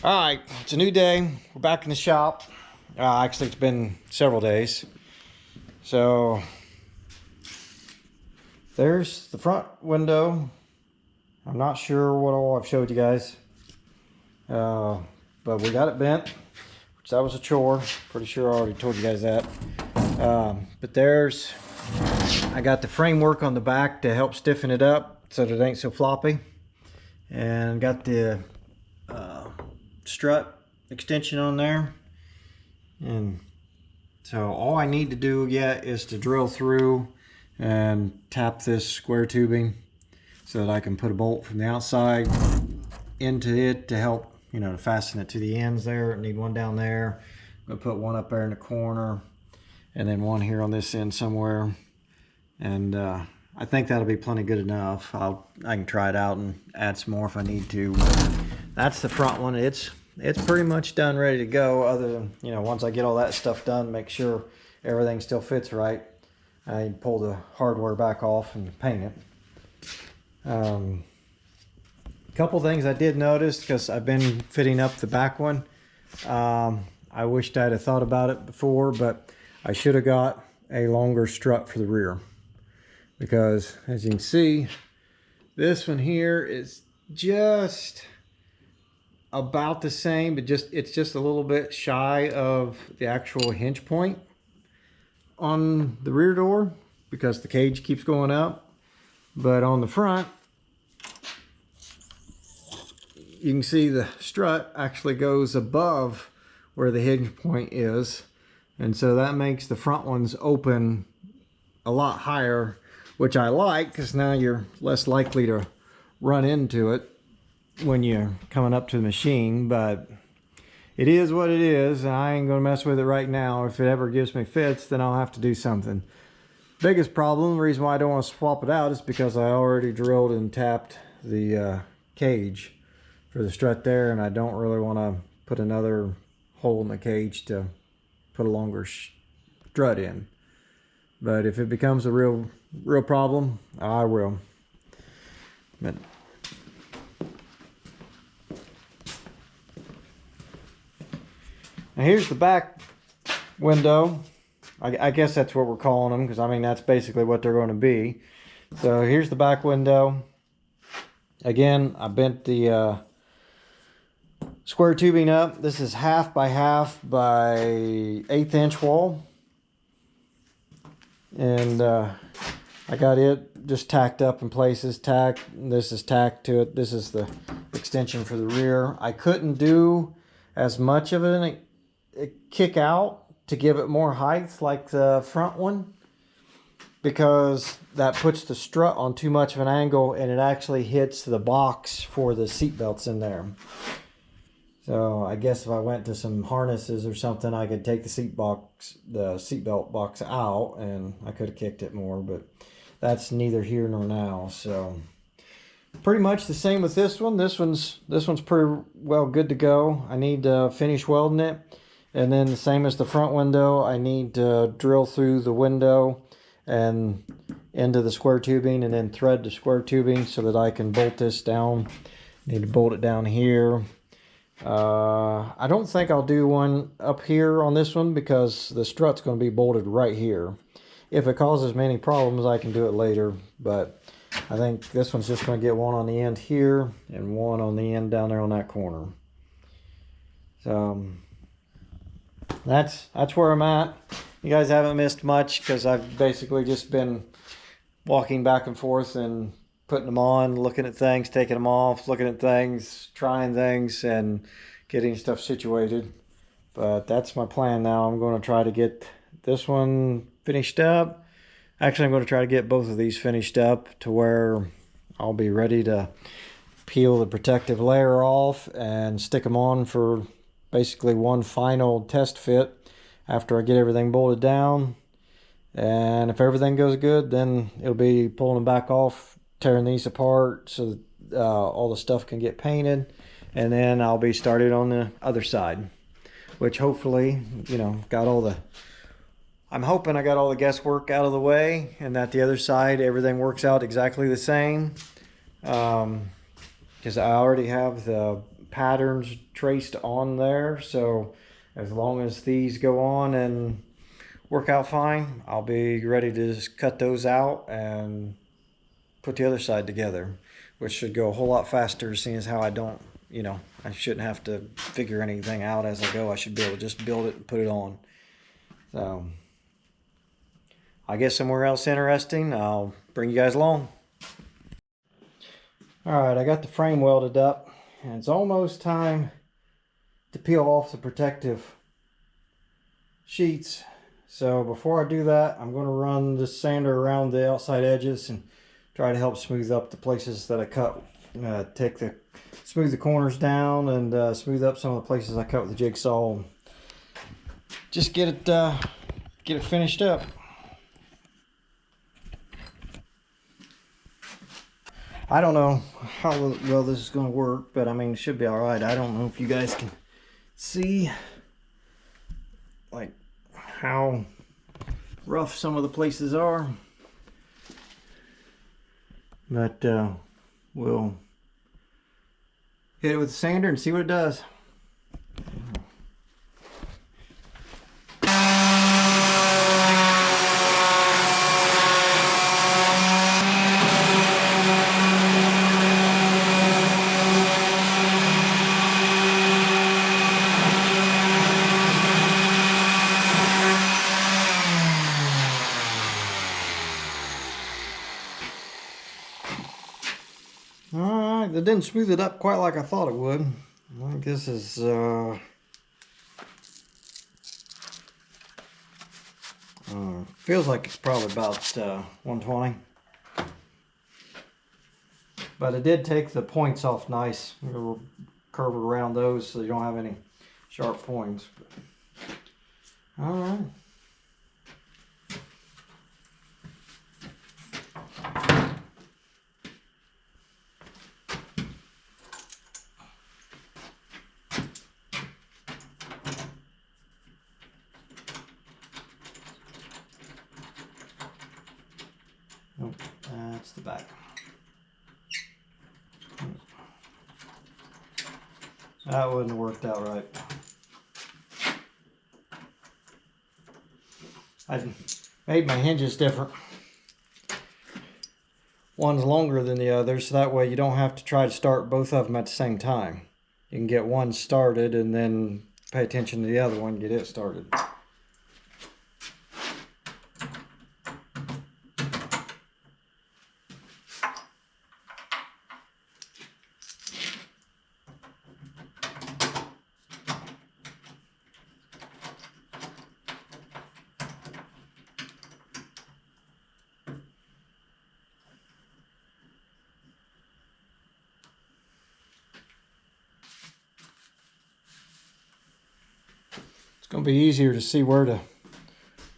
All right, it's a new day. We're back in the shop. Actually, it's been several days. So there's the front window. I'm not sure what all I've showed you guys, but we got it bent, which that was a chore. Pretty sure I already told you guys that. But I got the framework on the back to help stiffen it up so that it ain't so floppy, and got the strut extension on there. And so all I need to do yet is to drill through and tap this square tubing so that I can put a bolt from the outside into it to help, to fasten it to the ends there. I need one down there. I'm gonna put one up there in the corner and then one here on this end somewhere. And I think that'll be plenty good enough. I can try it out and add some more if I need to. That's the front one. It's pretty much done, ready to go, other than, once I get all that stuff done, make sure everything still fits right, I pull the hardware back off and paint it. A couple things I did notice, because I've been fitting up the back one. I wished I'd have thought about it before, but I should have got a longer strut for the rear, because as you can see, this one here is just about the same, but it's just a little bit shy of the actual hinge point on the rear door because the cage keeps going up. But on the front, you can see the strut actually goes above where the hinge point is, and so that makes the front ones open a lot higher, which I like, because now you're less likely to run into it when you're coming up to the machine. But it is what it is, and I ain't gonna mess with it right now. If it ever gives me fits, then I'll have to do something. Biggest problem, the reason why I don't want to swap it out, is because I already drilled and tapped the cage for the strut there, and I don't really want to put another hole in the cage to put a longer strut in. But if it becomes a real problem, I will. But now here's the back window. I guess that's what we're calling them, because I mean that's basically what they're going to be. So here's the back window. Again, I bent the square tubing up. This is 1/2 by 1/2 by 1/8 inch wall, and I got it just tacked up in places. This is tacked to it. This is the extension for the rear. I couldn't do as much of it kick out to give it more height like the front one, because that puts the strut on too much of an angle and it actually hits the box for the seat belts in there. So I guess if I went to some harnesses or something, I could take the seat belt box out and I could have kicked it more, but that's neither here nor now. So pretty much the same with this one. This one's pretty well good to go. I need to finish welding it. And then the same as the front window, I need to drill through the window and into the square tubing, and then thread the square tubing so that I can bolt this down. Need to bolt it down here. I don't think I'll do one up here on this one, because the strut's going to be bolted right here. If it causes me any problems, I can do it later, but I think this one's just going to get one on the end here and one on the end down there on that corner. So that's where I'm at. You guys haven't missed much, because I've basically just been walking back and forth and putting them on, looking at things, taking them off, looking at things, trying things, and getting stuff situated. But that's my plan now. I'm going to try to get this one finished up. Actually, I'm going to try to get both of these finished up to where I'll be ready to peel the protective layer off and stick them on for basically one final test fit after I get everything bolted down. And if everything goes good, then it'll be pulling them back off, tearing these apart so that all the stuff can get painted, and then I'll be started on the other side, which hopefully, I'm hoping I got all the guesswork out of the way, and that the other side everything works out exactly the same, because I already have the patterns traced on there. So as long as these go on and work out fine, I'll be ready to just cut those out and put the other side together, which should go a whole lot faster, seeing as how I don't, you know, I shouldn't have to figure anything out as I go. I should be able to just build it and put it on. So I guess somewhere else interesting, I'll bring you guys along. Alright, I got the frame welded up, and it's almost time to peel off the protective sheets. So before I do that, I'm going to run the sander around the outside edges and try to help smooth up the places that I cut. Smooth the corners down and smooth up some of the places I cut with the jigsaw. Just get it finished up. I don't know how well this is going to work, but I mean, it should be all right. I don't know if you guys can see like how rough some of the places are, but we'll hit it with the sander and see what it does. Alright, that didn't smooth it up quite like I thought it would. I think this is feels like it's probably about 120. But it did take the points off nice. We'll curve it around those so you don't have any sharp points. Alright. Nope, that's the back. That wouldn't have worked out right. I made my hinges different. One's longer than the other, so that way you don't have to try to start both of them at the same time. You can get one started and then pay attention to the other one and get it started. It's going to be easier to see where to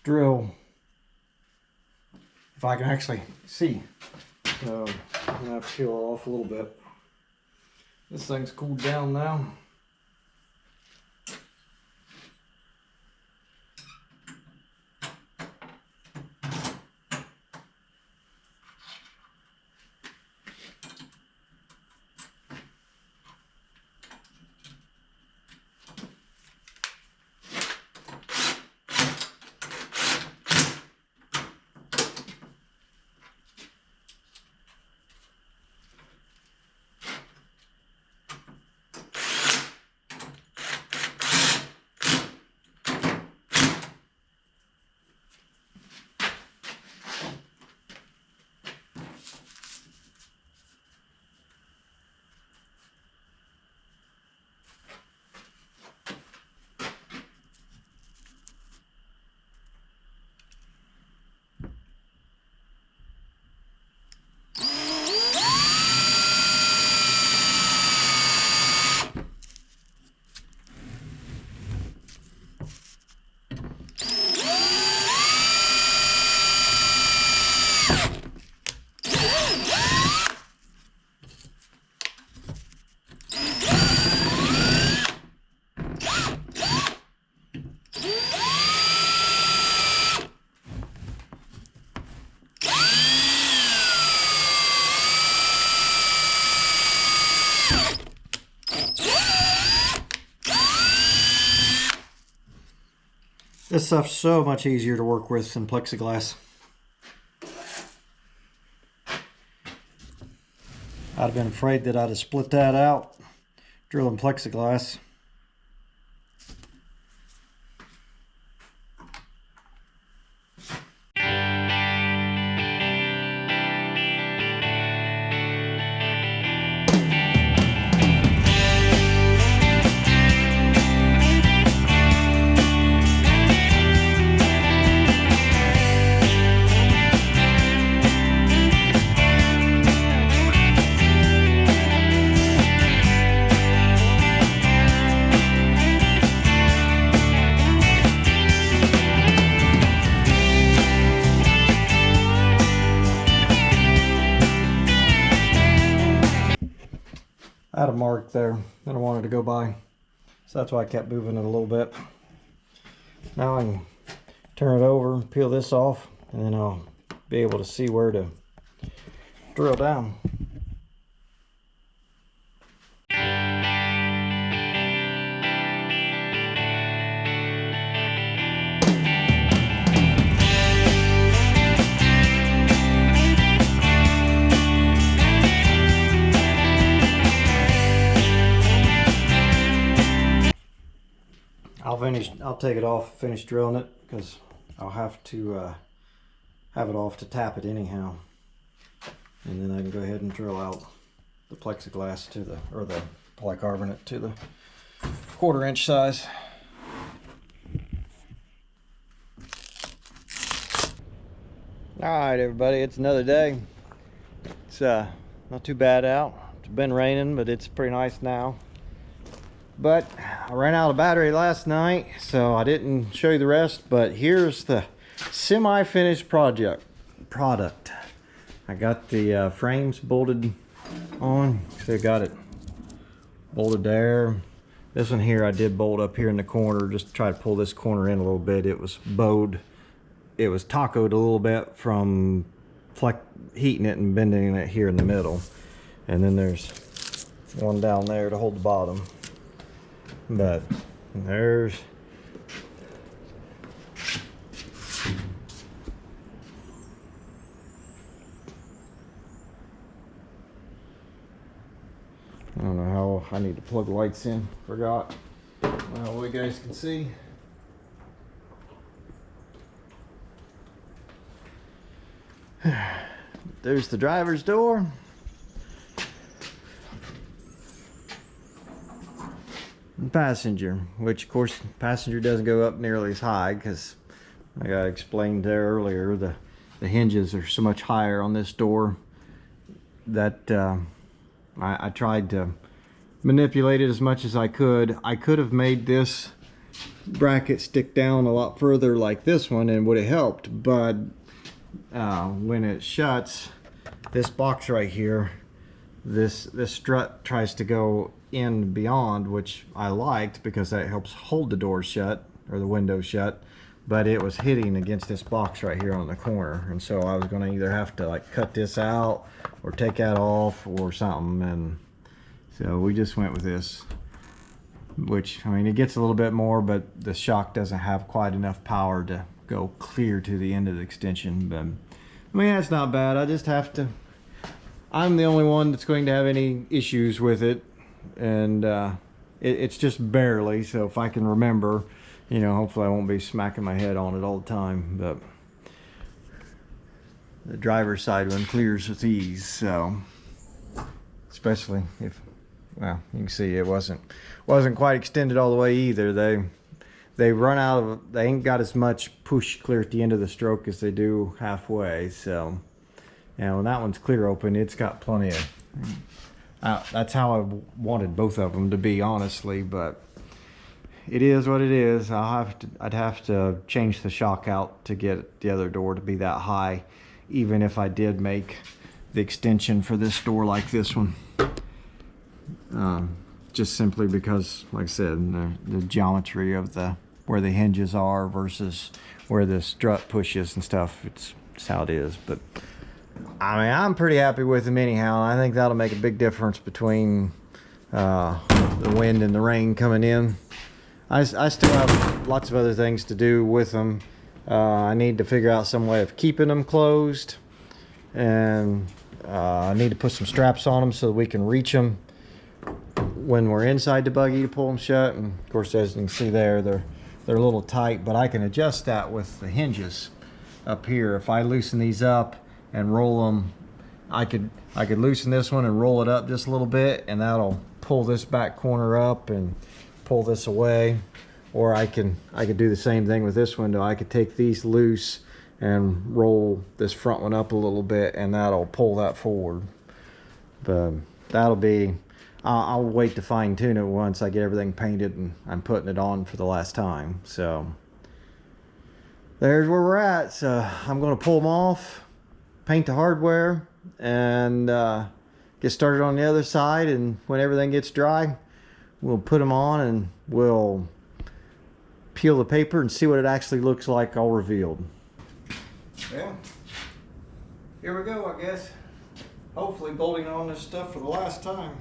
drill if I can actually see. So I'm going to have to peel it off a little bit. This thing's cooled down now. This stuff's so much easier to work with than plexiglass. I'd have been afraid that I'd have split that out drilling plexiglass. I had a mark there that I wanted to go by, so that's why I kept moving it a little bit. Now I can turn it over, peel this off, and then I'll be able to see where to drill down. I'll take it off, finish drilling it, because I'll have to have it off to tap it anyhow. And then I can go ahead and drill out the plexiglass to the, or the polycarbonate to the 1/4 inch size. Alright everybody, it's another day. It's not too bad out. It's been raining, but it's pretty nice now. But I ran out of battery last night, so I didn't show you the rest, but here's the semi-finished product. I got the frames bolted on, so I got it bolted there. This one here I did bolt up here in the corner, just to try to pull this corner in a little bit. It was bowed, it was tacoed a little bit from heating it and bending it here in the middle. And then there's one down there to hold the bottom. But there's I don't know how I need to plug lights in. Forgot. Well, you guys can see. There's the driver's door. Passenger, which of course passenger doesn't go up nearly as high because, like I explained there earlier, the hinges are so much higher on this door that I tried to manipulate it as much as I could. I could have made this bracket stick down a lot further like this one and would have helped, but when it shuts, this box right here, this strut tries to go in beyond, which I liked because that helps hold the door shut or the window shut, but it was hitting against this box right here on the corner, and so I was going to either have to like cut this out or take that off or something, and so we just went with this, which I mean it gets a little bit more, but the shock doesn't have quite enough power to go clear to the end of the extension. But I mean, that's not bad. I just have to, I'm the only one that's going to have any issues with it, and it's just barely, so if I can remember, you know, hopefully I won't be smacking my head on it all the time. But the driver's side one clears with ease, so especially if, well, you can see it wasn't quite extended all the way either. They run out of, they ain't got as much push clear at the end of the stroke as they do halfway. So, you know, when that one's clear open, it's got plenty of, that's how I wanted both of them to be, honestly, but it is what it is. I'd have to change the shock out to get the other door to be that high, even if I did make the extension for this door like this one. Just simply because, like I said, the geometry of where the hinges are versus where the strut pushes and stuff, it's how it is. But I mean, I'm pretty happy with them anyhow. I think that'll make a big difference between the wind and the rain coming in. I still have lots of other things to do with them. I need to figure out some way of keeping them closed, and I need to put some straps on them so that we can reach them when we're inside the buggy to pull them shut. And of course, as you can see there, they're a little tight, but I can adjust that with the hinges up here. If I loosen these up and roll them, I could loosen this one and roll it up just a little bit, and that'll pull this back corner up and pull this away. Or I could do the same thing with this window. I could take these loose and roll this front one up a little bit, and that'll pull that forward. But that'll be, I'll wait to fine tune it once I get everything painted and I'm putting it on for the last time. So there's where we're at. So I'm going to pull them off, paint the hardware, and get started on the other side. And when everything gets dry, we'll put them on and we'll peel the paper and see what it actually looks like all revealed. Well, here we go, I guess. Hopefully bolting on this stuff for the last time.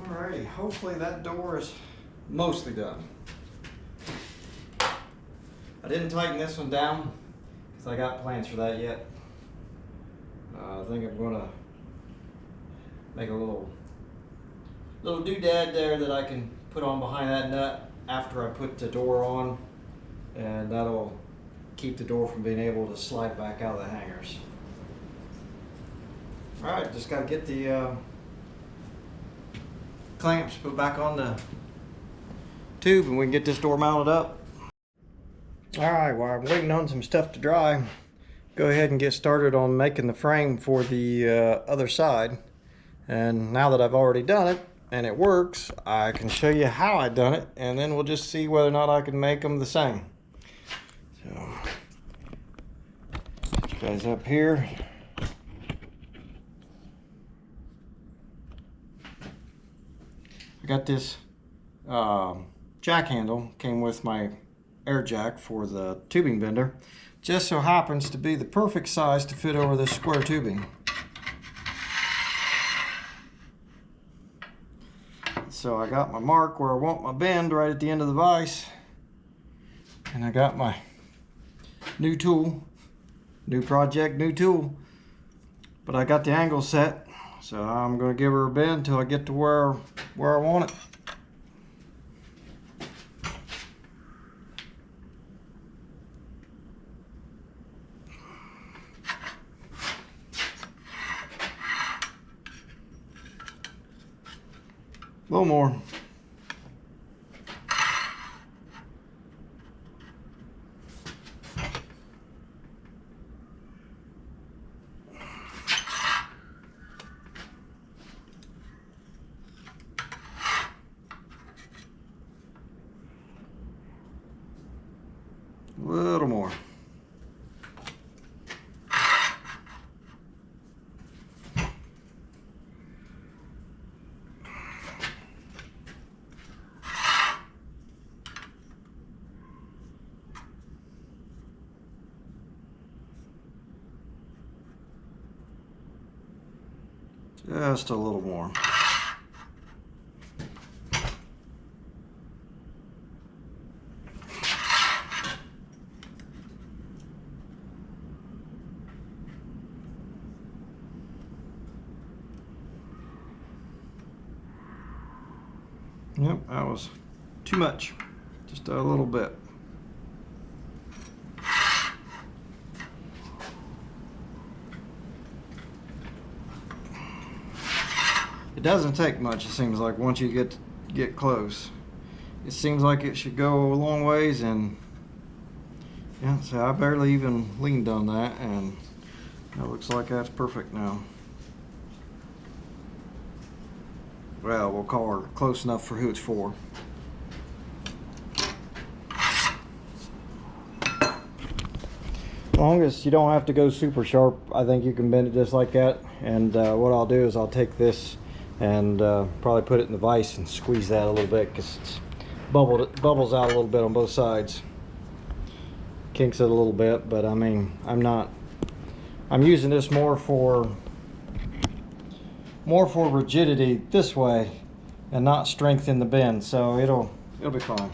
Alrighty, hopefully that door is mostly done. I didn't tighten this one down because I got plans for that yet. I think I'm gonna make a little doodad there that I can put on behind that nut after I put the door on, and that'll keep the door from being able to slide back out of the hangers. Alright, just gotta get the clamps put back on the tube and we can get this door mounted up. Alright, while I'm waiting on some stuff to dry, go ahead and get started on making the frame for the other side. And now that I've already done it and it works, I can show you how I done it, and then we'll just see whether or not I can make them the same. So, these guys up here. I got this jack handle, came with my air jack for the tubing bender. Just so happens to be the perfect size to fit over this square tubing. So I got my mark where I want my bend right at the end of the vise. And I got my new tool, new project, new tool. But I got the angle set. So I'm going to give her a bend until I get to where I want it. A little more. A little more. Just a little more. Yep, that was too much. Just a little bit. It doesn't take much, it seems like, once you get close. It seems like it should go a long ways, and Yeah, so I barely even leaned on that, and it looks like that's perfect now. Well, we'll call her close enough for who it's for. As long as you don't have to go super sharp, I think you can bend it just like that. And what I'll do is I'll take this and probably put it in the vise and squeeze that a little bit, because it's bubbles out a little bit on both sides. Kinks it a little bit, but I mean, I'm using this more for rigidity this way and not strength in the bend, so it'll be fine.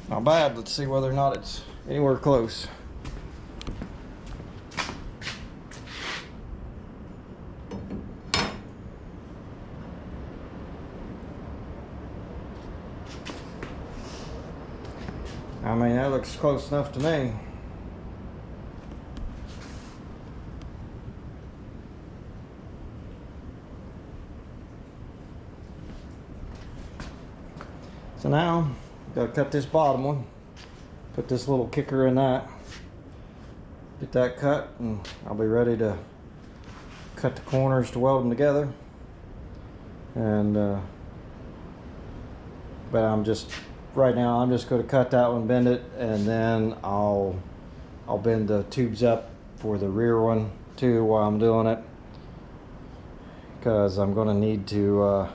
Not bad. Let's see whether or not it's anywhere close. I mean, that looks close enough to me. So now, gotta cut this bottom one. Put this little kicker in that. Get that cut, and I'll be ready to cut the corners to weld them together. And but right now I'm just going to cut that one, bend it, and then I'll bend the tubes up for the rear one too while I'm doing it, because I'm going to need to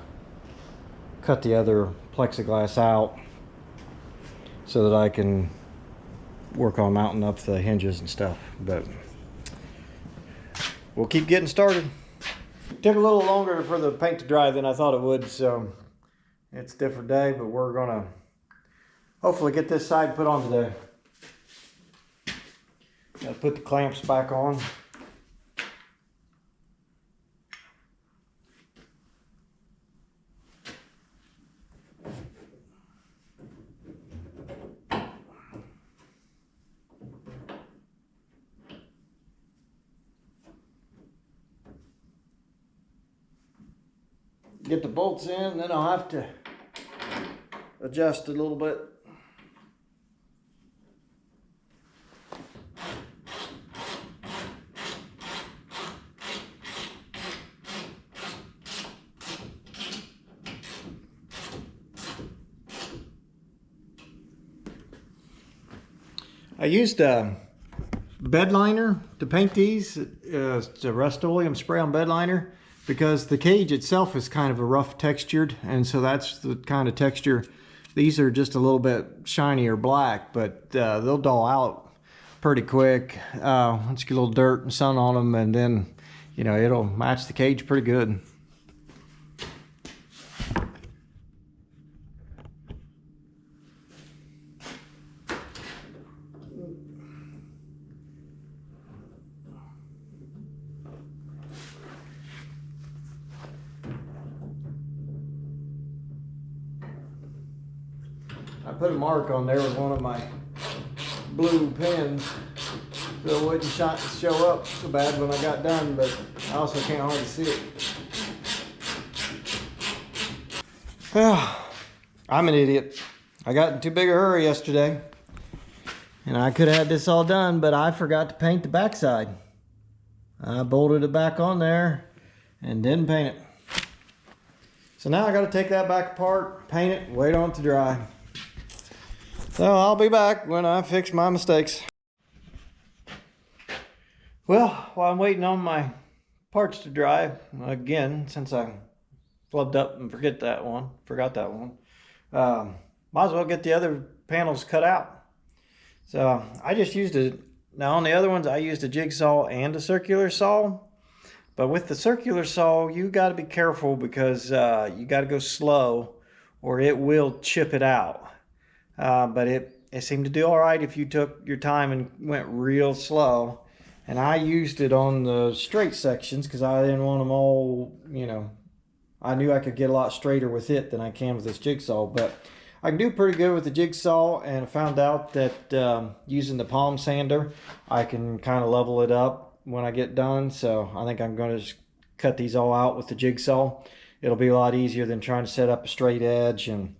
cut the other plexiglass out so that I can work on mounting up the hinges and stuff. But we'll keep getting started. It took a little longer for the paint to dry than I thought it would, so it's a different day, but we're gonna hopefully get this side put on today. Gotta put the clamps back on. Get the bolts in, and then I'll have to adjust it a little bit. I used a bed liner to paint these. It's a Rust-Oleum spray-on bed liner, because the cage itself is kind of a rough textured, and so that's the kind of texture. These are just a little bit shiny or black, but they'll dull out pretty quick. Once you get a little dirt and sun on them, and then it'll match the cage pretty good. I put a mark on there with one of my blue pens so it wouldn't show up so bad when I got done, but I also can't hardly see it. Well, I'm an idiot. I got in too big a hurry yesterday, and I could have had this all done, but I forgot to paint the backside. I bolted it back on there and didn't paint it. So now I got to take that back apart, paint it, wait on it to dry. So I'll be back when I fix my mistakes. Well, while I'm waiting on my parts to dry, again, since I flubbed up and forgot that one, might as well get the other panels cut out. So I just used now on the other ones I used a jigsaw and a circular saw. But with the circular saw, you got to be careful, because you got to go slow or it will chip it out. But it seemed to do all right if you took your time and went real slow. And I used it on the straight sections because I didn't want them all, you know, I knew I could get a lot straighter with it than I can with this jigsaw. But I can do pretty good with the jigsaw, and I found out that using the palm sander, I can kind of level it up when I get done. So I think I'm going to just cut these all out with the jigsaw. It'll be a lot easier than trying to set up a straight edge and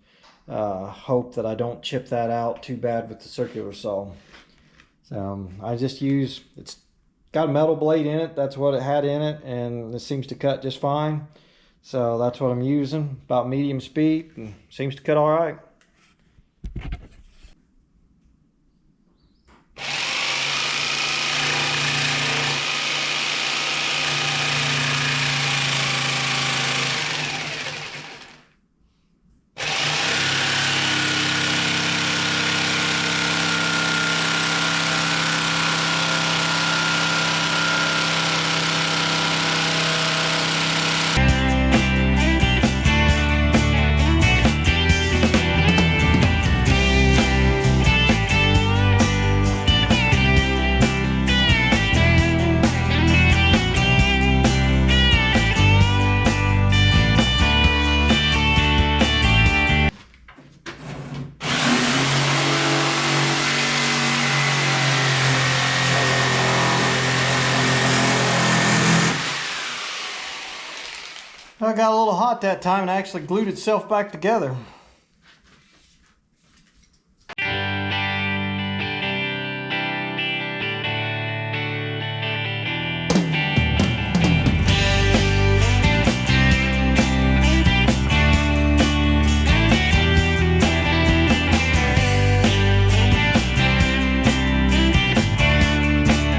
hope that I don't chip that out too bad with the circular saw. So I just use, it's got a metal blade in it, that's what it had in it, and it seems to cut just fine. So that's what I'm using, about medium speed, and seems to cut all right. I got a little hot that time and actually glued itself back together.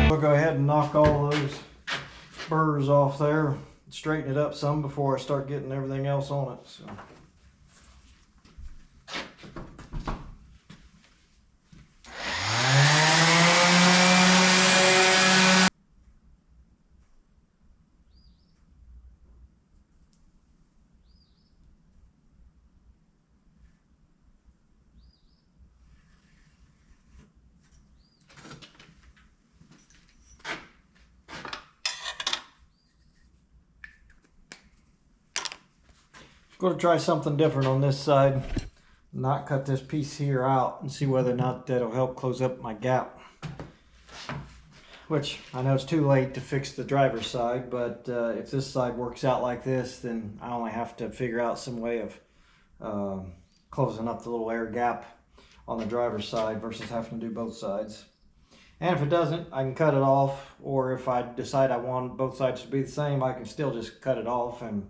We'll go ahead and knock all those burrs off there. Straighten it up some before I start getting everything else on it. So. Going to try something different on this side, not cut this piece here out, and see whether or not that'll help close up my gap. Which I know it's too late to fix the driver's side, but if this side works out like this, then I only have to figure out some way of closing up the little air gap on the driver's side versus having to do both sides. And if it doesn't, I can cut it off, or if I decide I want both sides to be the same, I can still just cut it off and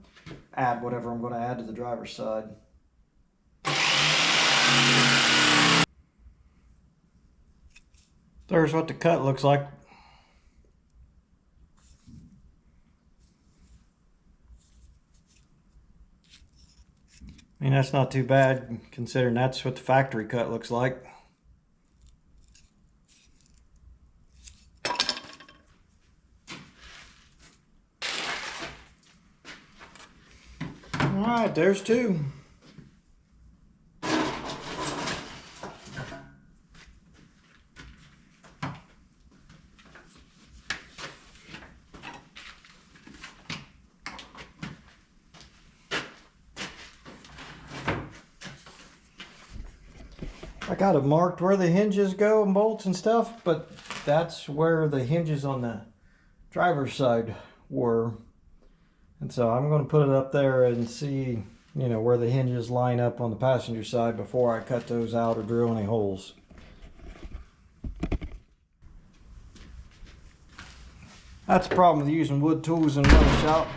add whatever I'm going to add to the driver's side. There's what the cut looks like. I mean, that's not too bad considering that's what the factory cut looks like. Alright, there's two. I got it marked where the hinges go and bolts and stuff, but that's where the hinges on the driver's side were. And so I'm going to put it up there and see, you know, where the hinges line up on the passenger side before I cut those out or drill any holes. That's the problem with using wood tools in another shop.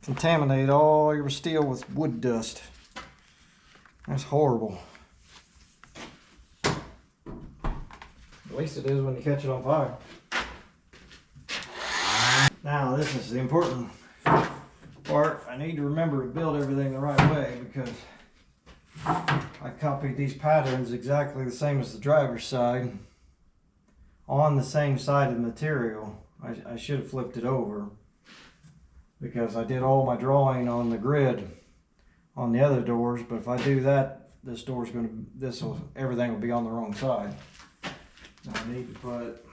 Contaminate all your steel with wood dust. That's horrible. At least it is when you catch it on fire. Now this is the important part. I need to remember to build everything the right way because I copied these patterns exactly the same as the driver's side on the same side of the material. I should have flipped it over because I did all my drawing on the grid on the other doors, but if I do that, this door's everything will be on the wrong side. So I need to put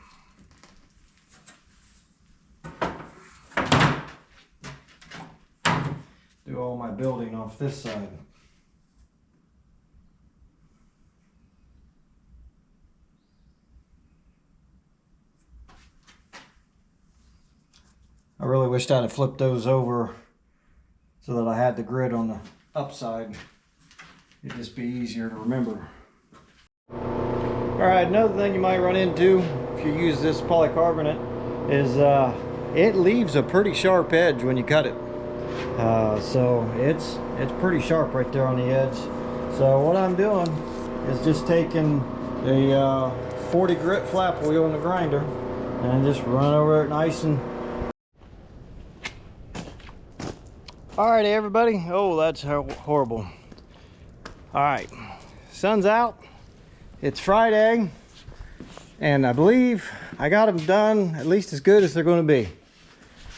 all my building off this side. I really wished I'd have flipped those over so that I had the grid on the upside. It'd just be easier to remember. Alright, another thing you might run into if you use this polycarbonate is it leaves a pretty sharp edge when you cut it. So it's pretty sharp right there on the edge. So what I'm doing is just taking the 40 grit flap wheel in the grinder and just run over it nice and... Alrighty everybody, oh that's horrible. Alright, sun's out, it's Friday, and I believe I got them done at least as good as they're going to be.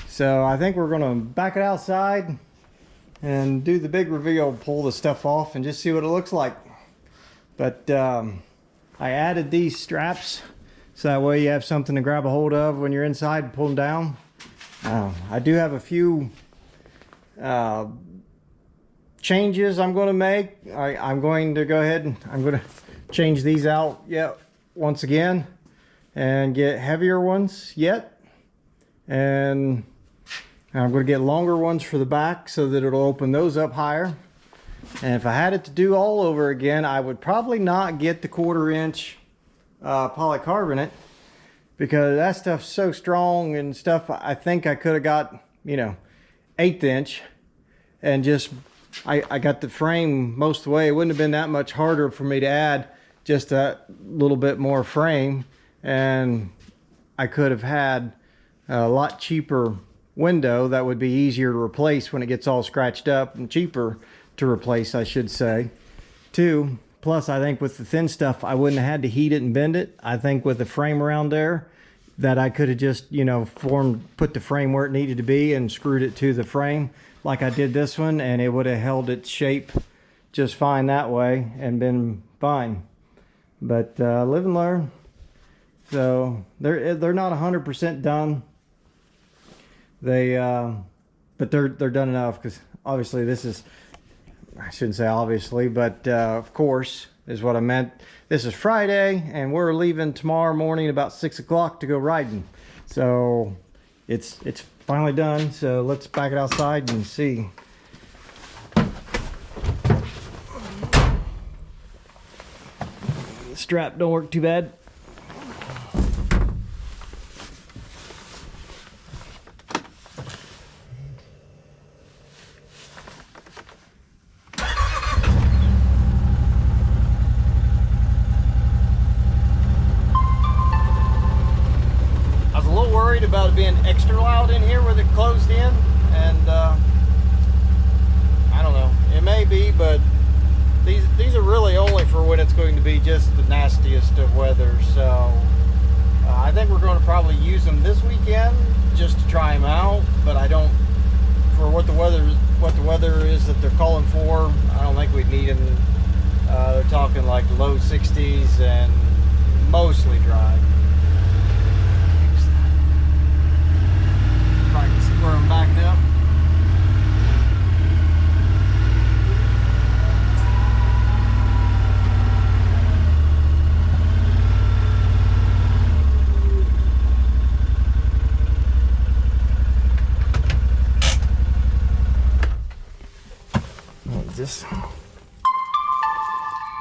So I think we're going to back it outside and do the big reveal, pull the stuff off and just see what it looks like. But I added these straps so that way you have something to grab a hold of when you're inside and pull them down. I do have a few changes I'm going to make. I'm going to go ahead and I'm going to change these out yet once again and get heavier ones yet, and I'm going to get longer ones for the back so that it'll open those up higher. And if I had it to do all over again, I would probably not get the 1/4 inch polycarbonate, because that stuff's so strong and stuff. I think I could have got, you know, 1/8 inch and just I got the frame most of the way. It wouldn't have been that much harder for me to add just a little bit more frame, and I could have had a lot cheaper window that would be easier to replace when it gets all scratched up, and cheaper to replace, I should say, too. Plus, I think with the thin stuff, I wouldn't have had to heat it and bend it. I think with the frame around there, that I could have just, you know, put the frame where it needed to be and screwed it to the frame like I did this one, and it would have held its shape just fine that way and been fine. But live and learn. So they're not 100% done. But they're done enough, because obviously this is, I shouldn't say obviously, but of course is what I meant. This is Friday and we're leaving tomorrow morning about 6 o'clock to go riding. So it's finally done. So let's back it outside and see. The strap don't work too bad. About it being extra loud in here with it closed in, and I don't know, it may be, but these are really only for when it's going to be just the nastiest of weather. So I think we're going to probably use them this weekend just to try them out, but I don't, for what the weather is that they're calling for, I don't think we'd need them. They're talking like low 60s and mostly dry. Where I'm backing up.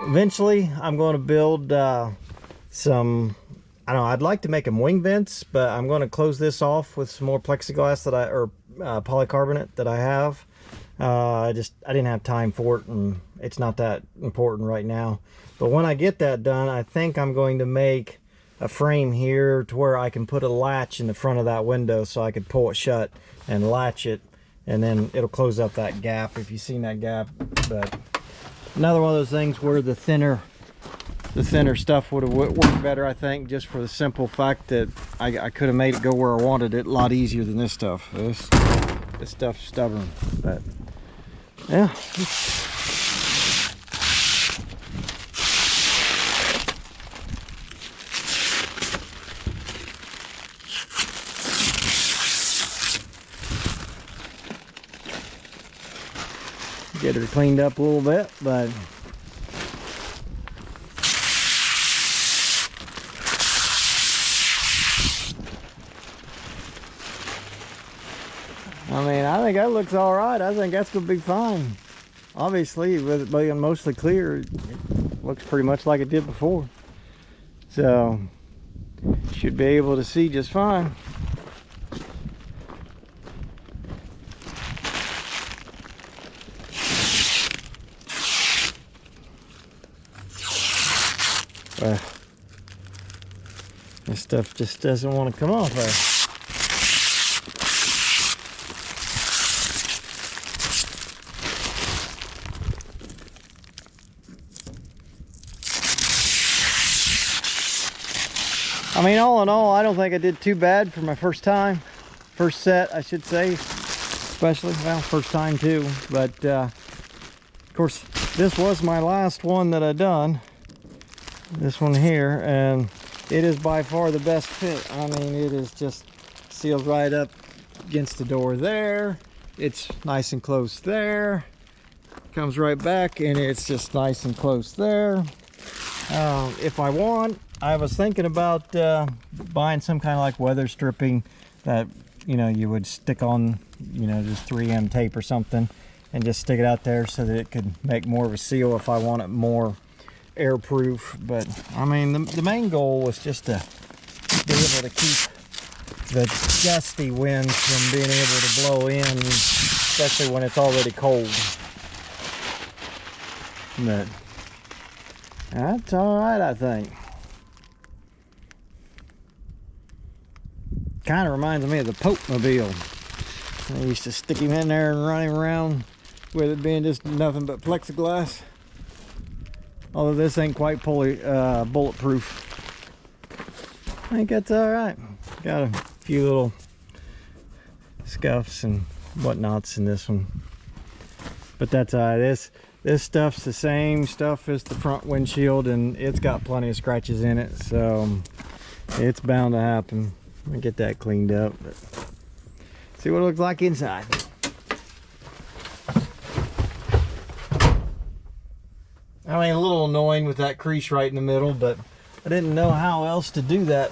Eventually I'm going to build some, I don't know, I'd like to make them wing vents, but I'm going to close this off with some more plexiglass or polycarbonate that I have. I didn't have time for it, and it's not that important right now. But when I get that done, I think I'm going to make a frame here to where I can put a latch in the front of that window, so I could pull it shut and latch it, and then it'll close up that gap, if you've seen that gap. But another one of those things where the thinner stuff would have worked better, I think, just for the simple fact that I could have made it go where I wanted it a lot easier than this stuff. This stuff's stubborn, but yeah. get her cleaned up a little bit, but I mean, I think that looks all right. I think that's gonna be fine. Obviously, with it being mostly clear, it looks pretty much like it did before. So, should be able to see just fine. This stuff just doesn't want to come off there. I mean, all in all, I don't think I did too bad for my first time. First set, I should say, especially. Well, first time too. But, of course, this was my last one that I done. This one here, and it is by far the best fit. I mean, it is just sealed right up against the door there. It's nice and close there. Comes right back, and it's just nice and close there. If I want, I was thinking about buying some kind of like weather stripping that, you know, you would stick on, you know, just 3M tape or something, and just stick it out there so that it could make more of a seal if I want it more airproof. But I mean, the main goal was just to be able to keep the gusty winds from being able to blow in, especially when it's already cold. But that's all right, I think. Kind of reminds me of the Pope Mobile. I used to stick him in there and run him around with it being just nothing but plexiglass. Although this ain't quite bulletproof. I think that's all right. Got a few little scuffs and whatnots in this one, but that's all right. This stuff's the same stuff as the front windshield, and it's got plenty of scratches in it, so it's bound to happen. Let me get that cleaned up. But see what it looks like inside. I mean, a little annoying with that crease right in the middle, but I didn't know how else to do that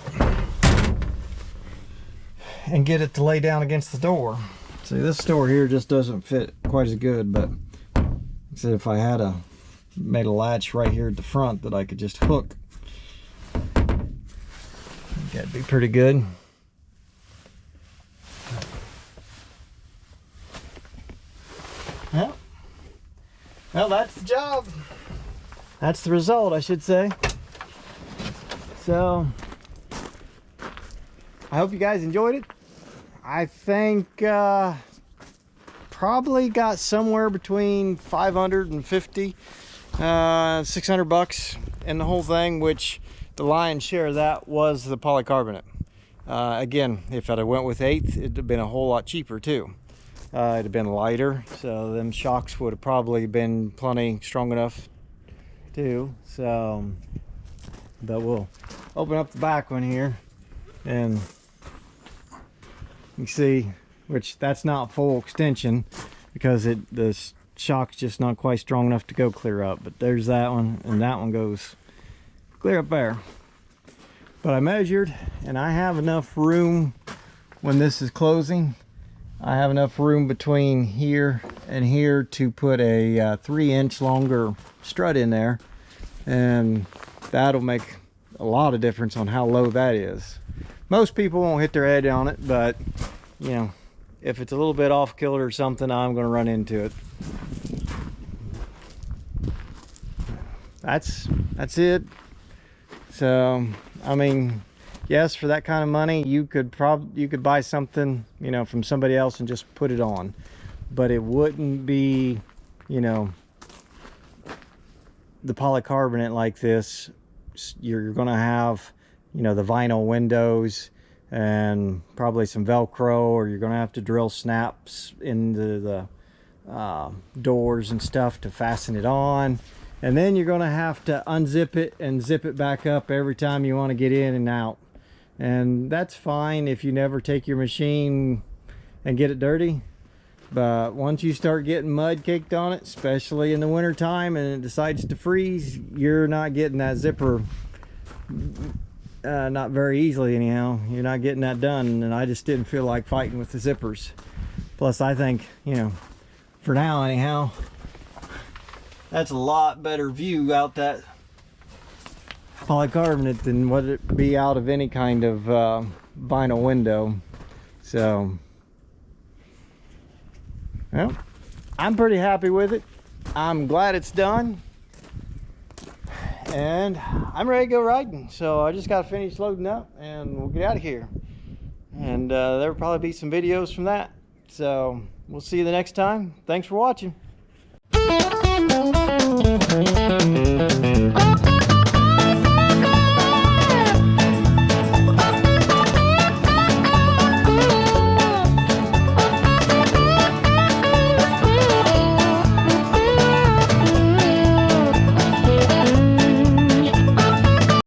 and get it to lay down against the door. See, this door here just doesn't fit quite as good, but I said if I had made a latch right here at the front that I could just hook, that'd be pretty good. Well, that's the job. That's the result, I should say. So, I hope you guys enjoyed it. I think probably got somewhere between 550, 600 bucks in the whole thing, which the lion's share of that was the polycarbonate. Again, if I'd have went with 1/8, it'd have been a whole lot cheaper too. It'd have been lighter, so them shocks would have probably been plenty strong enough too. So, but we'll open up the back one here, and you see, which that's not full extension because the shock's just not quite strong enough to go clear up. But there's that one, and that one goes clear up there. But I measured, and I have enough room when this is closing. I have enough room between here and here to put a 3-inch longer strut in there, and that'll make a lot of difference on how low that is. Most people won't hit their head on it, but you know, if it's a little bit off kilter or something, I'm going to run into it. That's it. So I mean, yes, for that kind of money, you could buy something, you know, from somebody else and just put it on, but it wouldn't be, you know, the polycarbonate like this. You're going to have, you know, the vinyl windows and probably some Velcro, or you're going to have to drill snaps into the doors and stuff to fasten it on. And then you're going to have to unzip it and zip it back up every time you want to get in and out. And that's fine if you never take your machine and get it dirty. But once you start getting mud caked on it, especially in the winter time, and it decides to freeze, you're not getting that zipper, not very easily anyhow. You're not getting that done, and I just didn't feel like fighting with the zippers. Plus, I think, you know, for now anyhow, that's a lot better view out that polycarbonate than what it be out of any kind of vinyl window. So, well, I'm pretty happy with it. I'm glad it's done, and I'm ready to go riding. So I just got to finish loading up and we'll get out of here. And there'll probably be some videos from that. So we'll see you the next time. Thanks for watching.